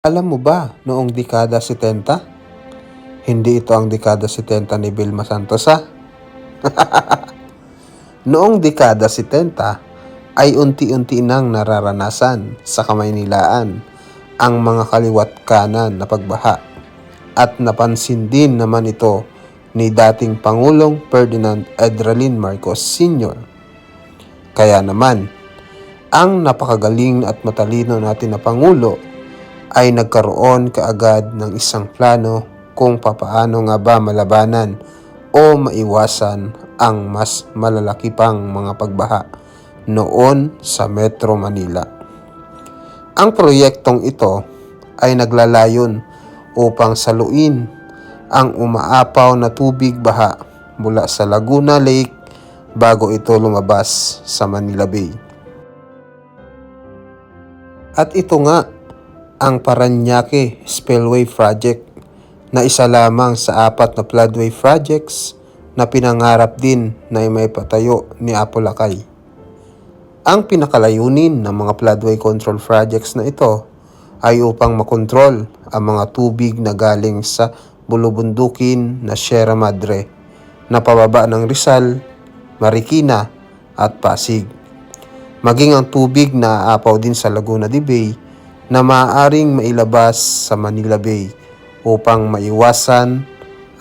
Alam mo ba noong dekada 70? Hindi ito ang dekada 70 ni Vilma Santos ha? Noong dekada 70 ay unti-unti nang nararanasan sa Kamaynilaan ang mga kaliwat kanan na pagbaha at napansin din naman ito ni dating Pangulong Ferdinand Edralin Marcos Sr. Kaya naman, ang napakagaling at matalino natin na Pangulo ay nagkaroon kaagad ng isang plano kung papaano nga ba malabanan o maiwasan ang mas malalaki pang mga pagbaha noon sa Metro Manila. Ang proyektong ito ay naglalayon upang saluin ang umaapaw na tubig baha mula sa Laguna Lake bago ito lumabas sa Manila Bay. At ito nga ang Parañaque Spillway Project na isa lamang sa 4 na floodway projects na pinangarap din na may patayo ni Apo Lakay. Ang pinakalayunin ng mga floodway control projects na ito ay upang makontrol ang mga tubig na galing sa bulubundukin na Sierra Madre na pababa ng Rizal, Marikina at Pasig. Maging ang tubig na aapaw din sa Laguna de Bay na maaaring mailabas sa Manila Bay upang maiwasan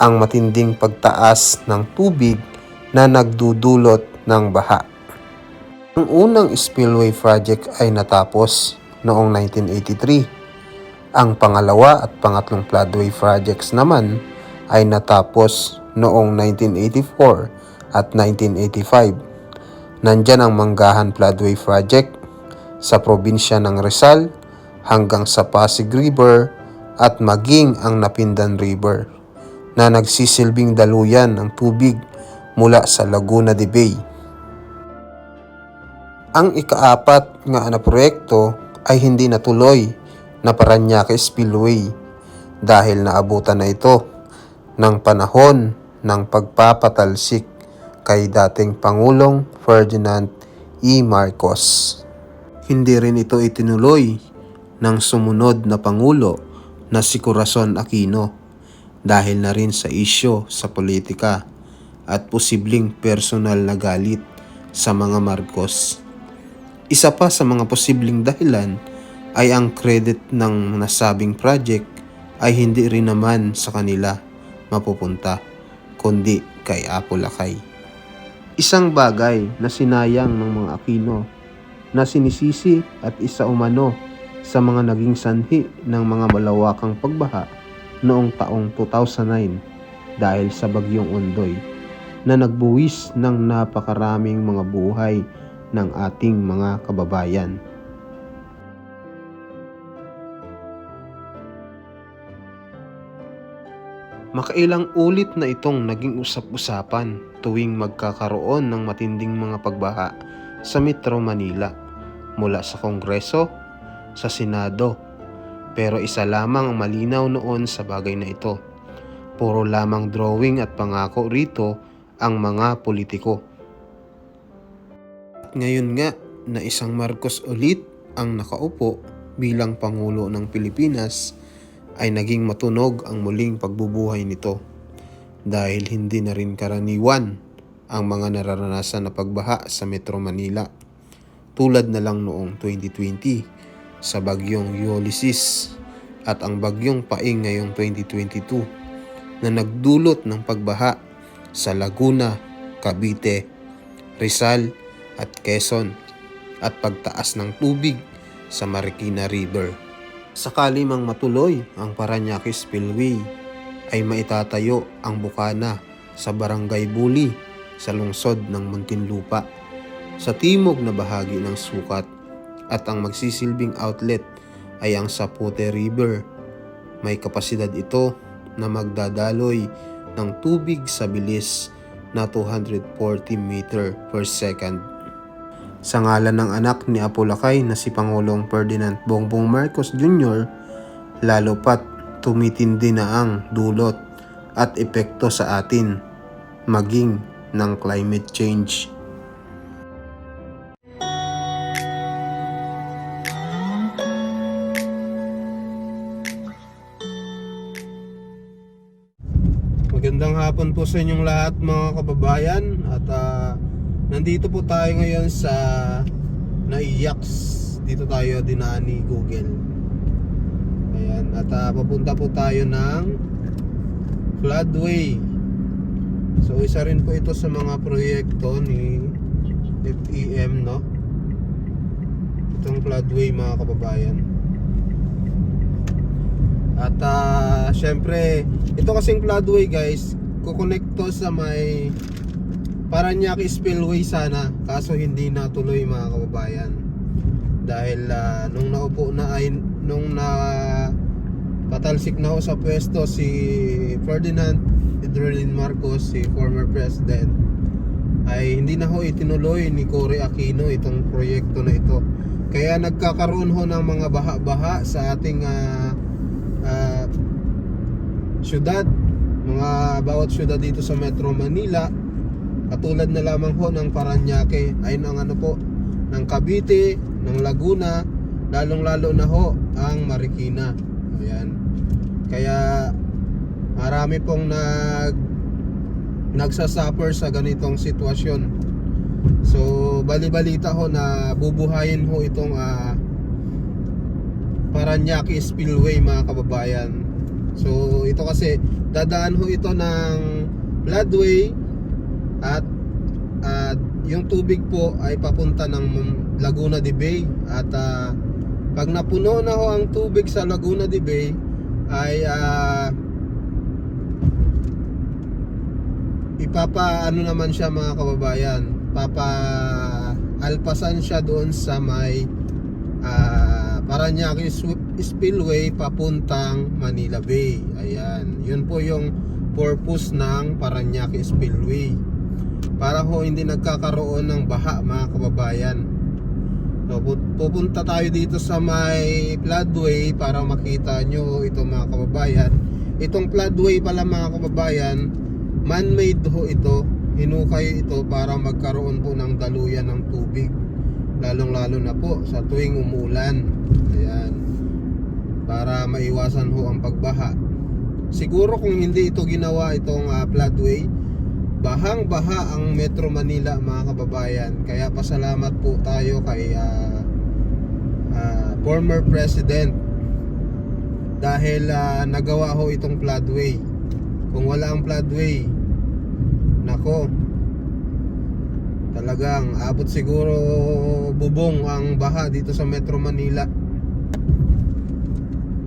ang matinding pagtaas ng tubig na nagdudulot ng baha. Ang unang spillway project ay natapos noong 1983. Ang pangalawa at pangatlong floodway projects naman ay natapos noong 1984 at 1985. Nandyan ang Manggahan Floodway Project sa probinsya ng Rizal hanggang sa Pasig River at maging ang Napindan River na nagsisilbing daluyan ng tubig mula sa Laguna de Bay. Ang ika-4 nga na proyekto ay hindi natuloy na Parañaque Spillway dahil naabutan na ito ng panahon ng pagpapatalsik kay dating Pangulong Ferdinand E. Marcos. Hindi rin ito itinuloy ng sumunod na Pangulo na si Corazon Aquino dahil na rin sa isyu sa politika at posibleng personal na galit sa mga Marcos. Isa pa sa mga posibleng dahilan ay ang credit ng nasabing project ay hindi rin naman sa kanila mapupunta kundi kay Apo Lakay. Isang bagay na sinayang ng mga Aquino na sinisisi at isa umano sa mga naging sanhi ng mga malawakang pagbaha noong taong 2009 dahil sa Bagyong Ondoy na nagbuwis ng napakaraming mga buhay ng ating mga kababayan. Makailang ulit na itong naging usap-usapan tuwing magkakaroon ng matinding mga pagbaha sa Metro Manila mula sa Kongreso, sa Senado. Pero isa lamang ang malinaw noon sa bagay na ito. Puro lamang drawing at pangako rito ang mga politiko. At ngayon nga na isang Marcos ulit ang nakaupo bilang Pangulo ng Pilipinas ay naging matunog ang muling pagbubuhay nito dahil hindi na rin karaniwan ang mga nararanasan na pagbaha sa Metro Manila tulad na lang noong 2020 sa Bagyong Ulysses at ang Bagyong Paing ngayong 2022 na nagdulot ng pagbaha sa Laguna, Cavite, Rizal at Quezon at pagtaas ng tubig sa Marikina River. Sakali mang matuloy ang Parañaque Spillway ay maitatayo ang bukana sa Barangay Buli sa lungsod ng Muntinlupa sa timog na bahagi ng Sucat at ang magsisilbing outlet ay ang Zapote River. May kapasidad ito na magdadaloy ng tubig sa bilis na 240 meter per second. Sa ngalan ng anak ni Apo Lakay na si Pangulong Ferdinand Bongbong Marcos Jr., lalo pat tumitindi na ang dulot at epekto sa atin maging ng climate change. Magandang hapon po sa inyong lahat mga kababayan. At nandito po tayo ngayon sa Naiyacs. Dito tayo dinaan ni Google. Ayan. At papunta po tayo ng Floodway. So isa rin po ito sa mga proyekto ni FEM, no? Itong Floodway mga kababayan. At syempre, ito kasing floodway guys, kukonekto sa may Parañaque Spillway sana, kaso hindi natuloy mga kababayan. Dahil nung naupo na ay nung patalsik na ho sa pwesto si Ferdinand Edwin Marcos, si former president, ay hindi na ho itinuloy ni Cory Aquino itong proyekto na ito. Kaya nagkakaroon ho ng mga baha-baha sa ating syudad, mga bawat syudad dito sa Metro Manila, katulad na lamang ho ng Parañaque, ay ng ng Cavite, ng Laguna, lalong lalo na ho ang Marikina. Ayan. Kaya marami pong nagsasuffer sa ganitong sitwasyon. So bali-balita ho na bubuhayin ho itong Parañaque Spillway mga kababayan. So ito kasi dadaan ho ito ng floodway at yung tubig po ay papunta ng Laguna de Bay. At pag napuno na ho ang tubig sa Laguna de Bay ay ano naman siya mga kababayan, alpasan siya doon sa may Parañaque Spillway papuntang Manila Bay. Ayan, yun po yung purpose ng Parañaque Spillway, para ho hindi nagkakaroon ng baha mga kababayan. So pupunta tayo dito sa may floodway para makita nyo ito mga kababayan. Itong floodway pala mga kababayan, man-made ho ito, hinukay ito para magkaroon po ng daluyan ng tubig, lalong lalo na po sa tuwing umuulan. Ayan, para maiwasan ho ang pagbaha. Siguro kung hindi ito ginawa, itong floodway, bahang baha ang Metro Manila mga kababayan. Kaya pasalamat po tayo kay former president dahil nagawa ho itong floodway. Kung wala ang floodway, nako, talagang abot siguro bubong ang baha dito sa Metro Manila.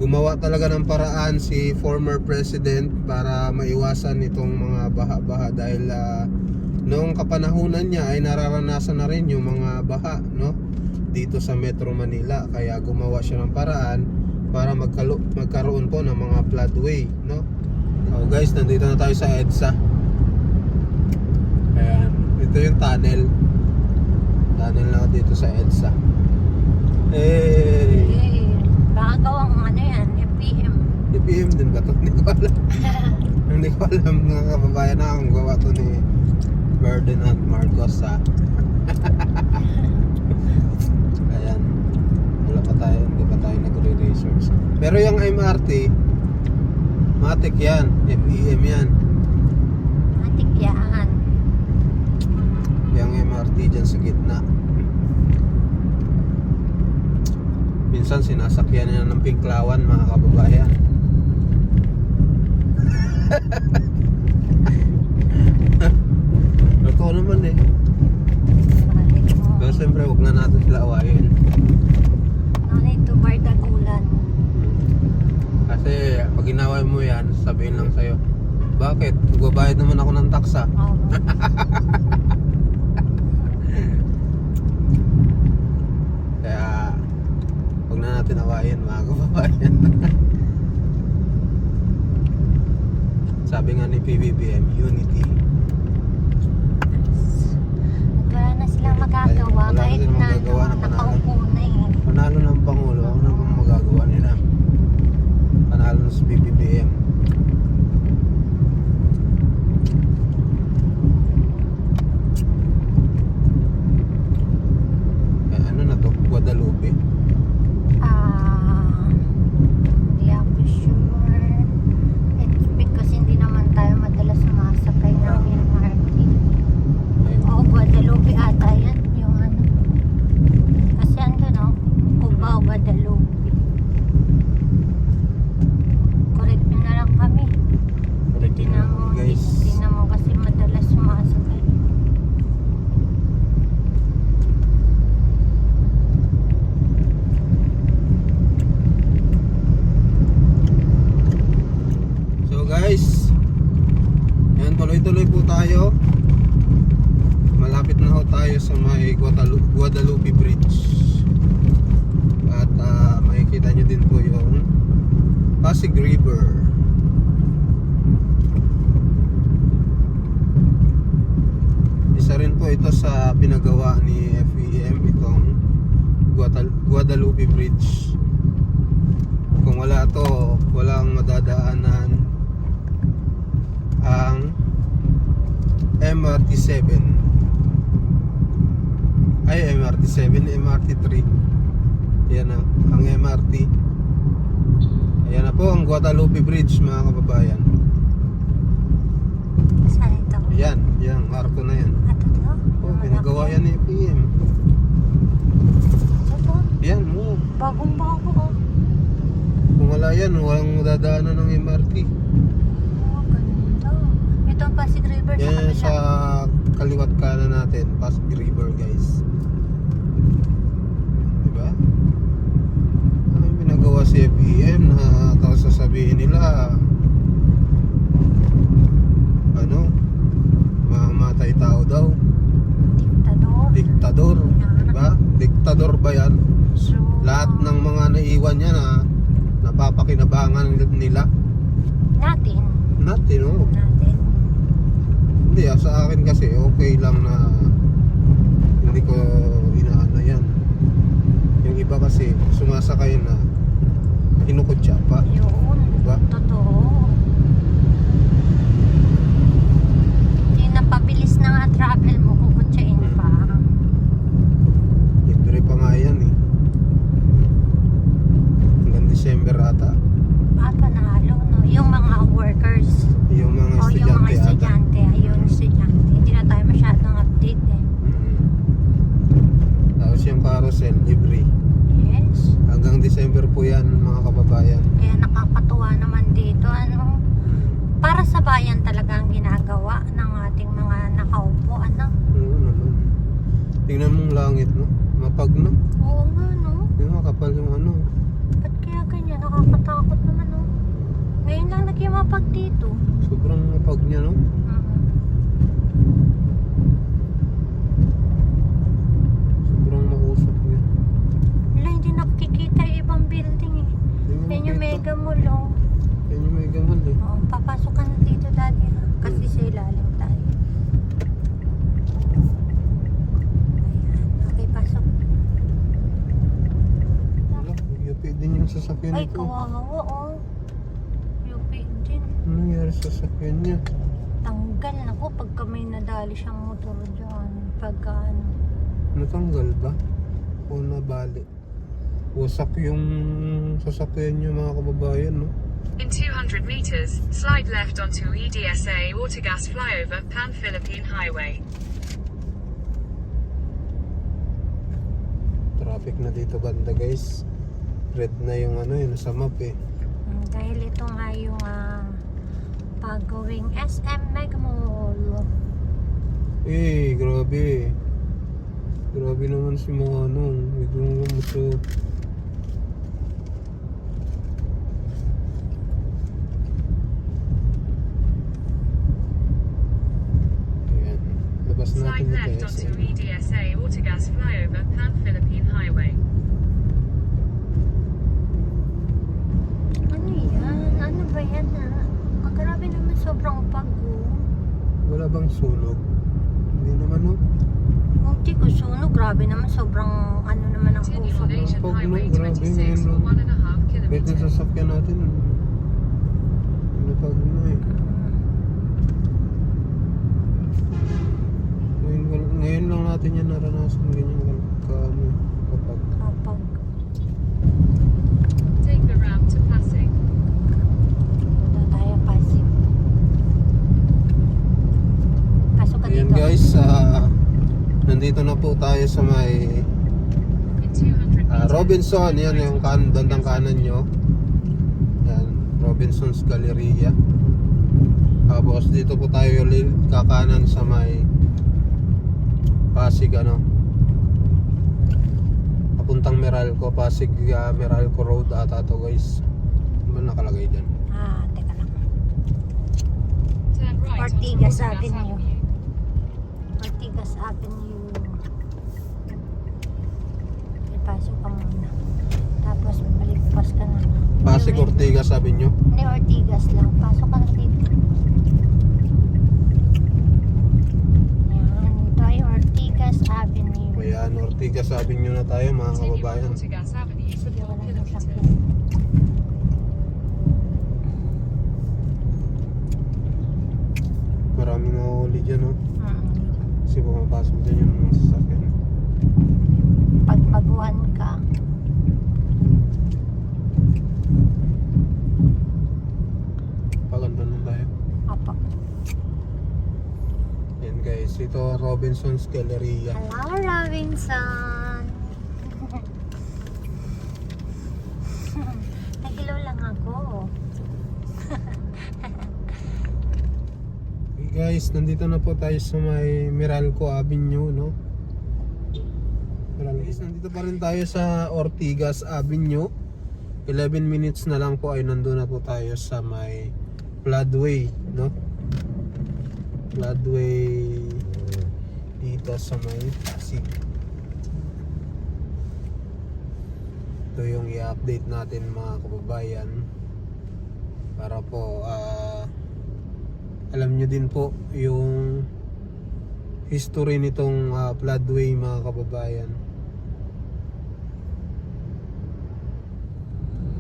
Gumawa talaga ng paraan si former president para maiwasan itong mga baha-baha, dahil noong kapanahunan niya ay nararanasan na rin yung mga baha, no, dito sa Metro Manila. Kaya gumawa siya ng paraan para magkaroon po ng mga floodway, no. So guys, nandito na tayo sa EDSA. Ayan, ito yung tunnel na dito sa EDSA. Baka gawang yan, FPM. FPM din ba ito? Hindi ko alam. Hindi ko alam mga kababayan na ang gawa to ni Ferdinand Marcos Ayan, wala pa tayo, hindi pa tayo nagre-research. Pero yung MRT, matik yan, FEM yan. Matik yan. Yung MRT dyan sa gitna, minsan sinasakyan nila ng Pinklawan mga kababayan. Ito naman eh. Pero siyempre huwag na natin sila awayin. Nanay to Bardagulan. Kasi pag inaway mo yan, sabihin lang sa'yo, bakit? Magbabayad naman ako ng taksa. Oo. Kaya huwag na natin awayin mga kababayan. Sabi nga ni PBBM, unity. Wala na silang magagawa Wala na kahit silang na magagawa na panalo. nakaupo na eh. Panalo ng Pangulo, ano bang magagawa nila? Panalo na sa PBBM. Ano na to? Guadalupe. Hindi ako sure. It's because hindi naman tayo madala tuloy po tayo. Malapit na ho tayo sa may Guadalupe Bridge. At makikita nyo din po yung Pasig River. Isa rin po ito sa pinagawa ni FEM, itong Guadalupe Bridge. Kung wala to, walang madadaanan ang MRT7. Ay, MRT7, MRT3. Yan na, ang MRT. Ayan na po ang Guadalupe Bridge, mga kababayan. Saan ito? Yan, yan, arko na yan. Ato to? Oh, pinagawa yan ni FEM. Ito to? Yan, oh. Bagong bago ko. Kung wala yan, walang madadaanan ng MRT. Oh, ganda. Ito ang Pasig River sa Yan kabila. sa kaliwat kanan natin, Pasig River, guys. Diba? Ay, pinagawa si FEM na tapos sasabihin nila ano, mamatay tao daw. Diktador. Diktador. Diba? Diktador ba yan? So, Lahat ng mga naiwan niya na napapakinabangan nila. natin. Natin, oh. Natin. Hindi, sa akin kasi okay lang na hindi ko inaano yan. Yung iba kasi sumasakay na kinukutsa pa. Yun. Diba? Totoo. Hindi napabilis na nga travel mo, kukutsain pa. Libre pa nga yan eh. Hanggang December ata. Panalo, no? Yung mga workers. Yung mga O yung mga estudyante ata. estudyante. Ayun, estudyante. Hindi na tayo masyadong update eh. Tapos yung carousel, libre. Yes. Hanggang December po yan, mga kababayan. Kaya nakakatuwa naman dito. Ano? Para sa bayan talaga ang ginagawa ng ating mga nakaupo. Ano? Oo naman. Tingnan mong langit, no? Mapag, no? Oo nga, no? Yung makapal yung ano. Ba't kaya ganyan? Nakakatakot naman, no? Ngayon lang nagkimapag dito. Sobrang mapag niya, no? Sobrang mausap niya. Wala, hindi nakikita yung ibang building eh. Yan yung Mega Mall, oh. Yan yung Mega Mall eh. Oo, papasok ka na dito dati ha. Kasi sa ilalim tayo. Ayan, okay, pasok. Wala, UP din yung sasakyan Ay, nito. kawawa, oh. UP din. Ano nangyari sa sasakyan niya? Tanggal na ko pagka may nadali siyang motor dyan. Pagka ano. Natanggal ba? O nabali? Wasak yung sasakyan niya, mga kababayan, no? In 200 meters, slide left onto EDSA Autogas flyover Pan-Philippine Highway. Traffic na dito banda, guys. Red na yung ano yun, sa map eh. Dahil ito nga yung pagawing SM Mega Mall. Eh, grabe. Grabe naman si mga ano, biglang lumuso. Ayan, labas natin Slide dito left onto SM. EDSA Autogas flyover Pan-Philippine Highway. Ano yan? Ano ba yan grabe naman sobrang pag-o. Wala bang sunog? Hindi naman, no? Hindi ko sunog. Grabe naman sobrang ano naman ang Continue puso on ko. Asian Pag Highway no, grabe, 26 ngayon for lang. 1.5 Kahit yung kilometers. sasakyan natin, napag na eh. Ngayon lang natin yan naranasan ganyan ano, kapag Kapag Take the ramp to Pasig. punta tayo Pasig. Pasok ka ayan dito. guys, nandito na po tayo sa may In 200 meters, Robinson, yan yung bandang kanan nyo. Yan, Robinson's Galleria. Tapos dito po tayo kakanan sa may Pasig ano. Papuntang Meralco, Pasig Meralco Road ata to guys. Ano nakalagay dyan? Teka lang. turn right onto Ortigas Ortigas Avenue. Ortigas Avenue. Ipasok ka muna. Tapos balik-pas ka na. Pasig Ortigas sabi nyo. Hindi, Ortigas lang. Pasok ka na dito. Yan. Ito ay Ortigas Avenue. Ayan, Ortigas sabi nyo na tayo mga Continue on kababayan. Ortigas Avenue for Sige, 4 wala nang kilometers. sakyan. Maraming nahuli dyan, oh. Mm. Kasi pumapasok dyan yung mga sasakyan. Pag baguhan ka. Paganda na tayo. Apo. Yan guys, ito Robinson's Galleria. Hello, Robinson. Nag-hello lang ako. Hey guys, nandito na po tayo sa may Meralco Avenue, no? Guys, nandito pa rin tayo sa Ortigas Avenue. 11 minutes na lang po ay nandun na po tayo sa may Floodway, no? Floodway dito sa may Pasig. Ito yung i-update natin mga kababayan para po alam nyo din po yung history nitong floodway mga kababayan.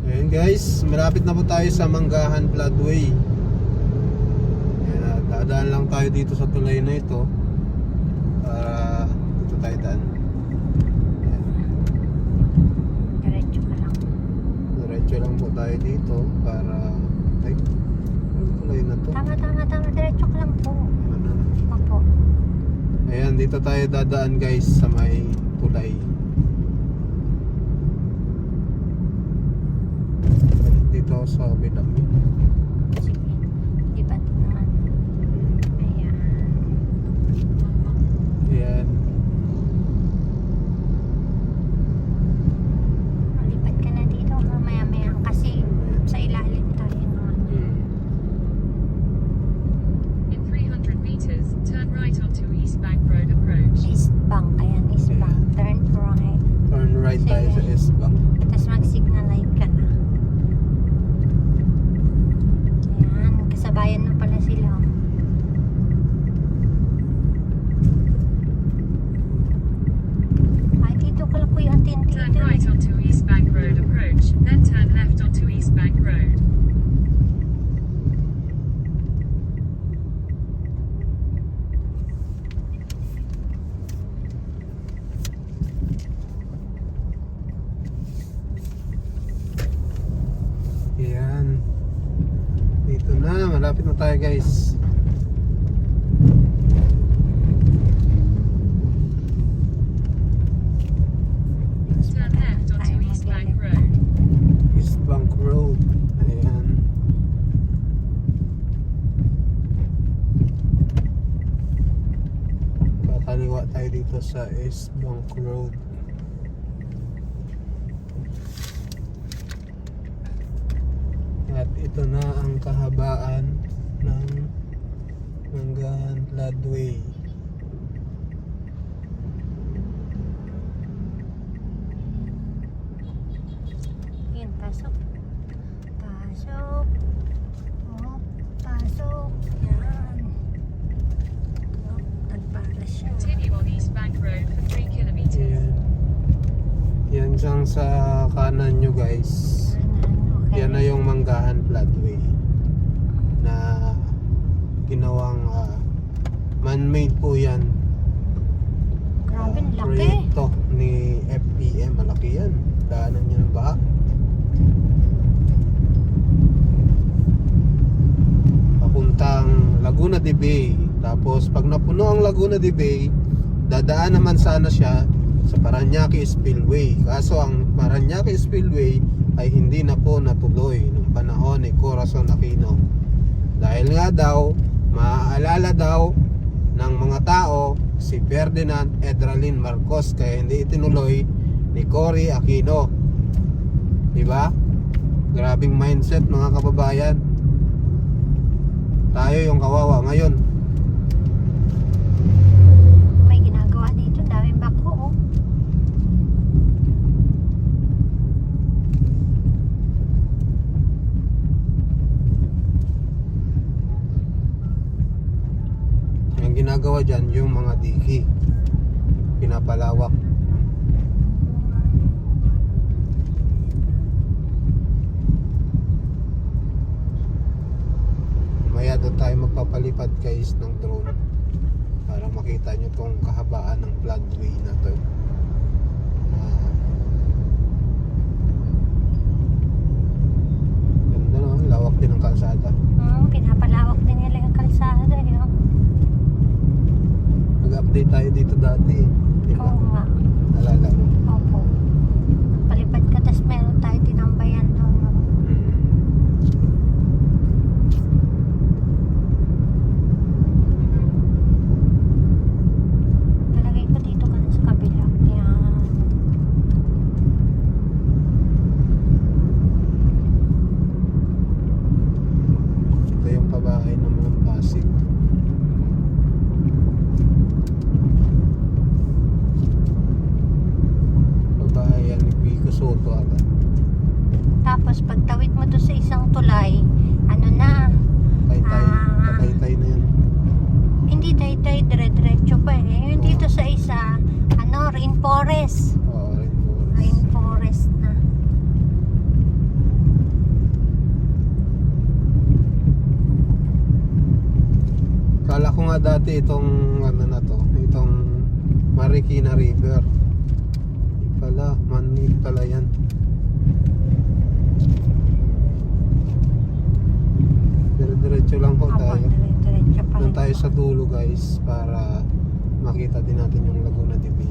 Ayan guys, malapit na po tayo sa Manggahan Floodway. Ayan, dadaan lang tayo dito sa tulay na ito para dito tayo daan. Ayan, Diretso ka lang. diretso lang po tayo dito para ay, yung tulay na to. Tama. Diretso ka lang po. Ano? Opo. Ayan, dito tayo dadaan guys sa may tulay. Dito sa Bidami. Sige. Lipat naman. Ayan. Ayan. Lipat ka na dito. Maya-maya kasi sa ilalim tayo naman. In 300 meters, turn right onto East Bank Road approach. East Bank. Ayan, East Bank. Turn right. Turn right tayo sa S-Bank. Tapos mag-signal light ka na. Ayan, kasabayan na pala sila. Ay, dito pala po yung tintin. Turn right onto East Bank Road approach, then turn left onto East Bank Road. Ayan. Dito na, malapit na tayo guys. Turn left onto East Bank Road. East Bank Road. Ayan. Kakaliwa tayo dito sa East Bank Road. At ito na ang kahabaan ng Manggahan Floodway. Ayan, pasok. Pasok. Oh, pasok. Yan. Oh, nagpara siya. Continue on East Bank Road for 3 kilometers. Ayan. Yan siyang sa kanan nyo guys. Okay. Yan na yung Manggahan Floodway na ginawang man-made po yan. Grabe, ang laki. Proyekto ni FPM. Malaki yan. Daanan niya ng baha. Papuntang Laguna de Bay. Tapos pag napuno ang Laguna de Bay, dadaan naman sana siya sa Paranaque Spillway. Kaso ang Paranaque Spillway ay hindi na po natuloy nung panahon ni Corazon Aquino. Dahil nga daw, maaalala daw ng mga tao si Ferdinand Edralin Marcos kaya hindi itinuloy ni Cory Aquino. Diba? Grabing mindset mga kababayan. Tayo yung kawawa ngayon. ginagawa dyan yung mga diki. Pinapalawak. Maya doon tayo magpapalipad guys ng drone para makita nyo tong kahabaan ng floodway na to. Ganda no, lawak din ng kalsada. Pinapalawak din nila yung kalsada. Nag-update tayo dito dati. Diba? Oo nga. Nalala mo? Opo. Palipad ka, tas meron tayo tinambayan doon. Talagay ko dito ka na sa kabila. Yan. Ito yung pabahay ng mga Pasig. Pabahay yan ni Pico Soto ata. Tapos pagtawid mo to sa isang tulay, ano na, Taytay. Ah. Taytay na yan. hindi Taytay, dire-diretso pa eh. Yung dito sa isa, rainforest. Oo, Rainforest. Rainforest na. Kala ko nga dati itong ano na to, itong Marikina River. Hindi pala, Manil pala yan. Dire-diretso lang po Opo, tayo. dire-diretso pa Doon rin tayo po. sa dulo guys para makita din natin yung Laguna de Bay.